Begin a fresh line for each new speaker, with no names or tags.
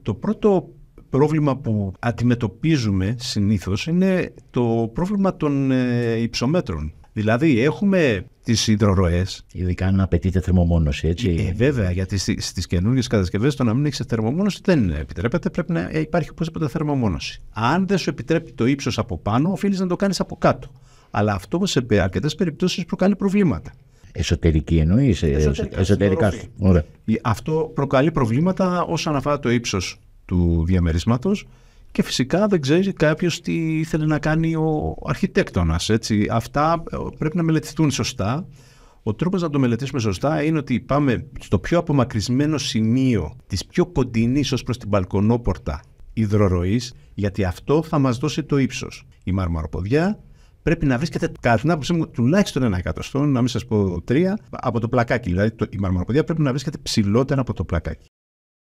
Το πρώτο πρόβλημα που αντιμετωπίζουμε συνήθως είναι το πρόβλημα των υψομέτρων. Δηλαδή έχουμε τις υδροροές.
Ειδικά αν απαιτείται θερμομόνωση, έτσι.
Βέβαια, γιατί στις καινούργιες κατασκευές το να μην έχεις θερμομόνωση δεν επιτρέπεται, πρέπει να υπάρχει οπωσδήποτε θερμομόνωση. Αν δεν σου επιτρέπει το ύψος από πάνω, οφείλεις να το κάνεις από κάτω. Αλλά αυτό σε αρκετές περιπτώσεις προκαλεί προβλήματα.
Εσωτερική εννοείς, εσωτερικά. Ωραία.
Αυτό προκαλεί προβλήματα όσον αφορά το ύψος του διαμερίσματος και φυσικά δεν ξέρει κάποιος τι ήθελε να κάνει ο αρχιτέκτονας. Έτσι. Αυτά πρέπει να μελετηθούν σωστά. Ο τρόπος να το μελετήσουμε σωστά είναι ότι πάμε στο πιο απομακρυσμένο σημείο της πιο κοντινής ως προς την μπαλκονόπορτα υδροροής, γιατί αυτό θα μας δώσει το ύψος. Η μαρμαροποδιά πρέπει να βρίσκεται, κατά την άποψή μου, τουλάχιστον 1 εκατοστό, να μην σας πω 3, από το πλακάκι. Δηλαδή η μαρμαροποδιά πρέπει να βρίσκεται ψηλότερα από το πλακάκι.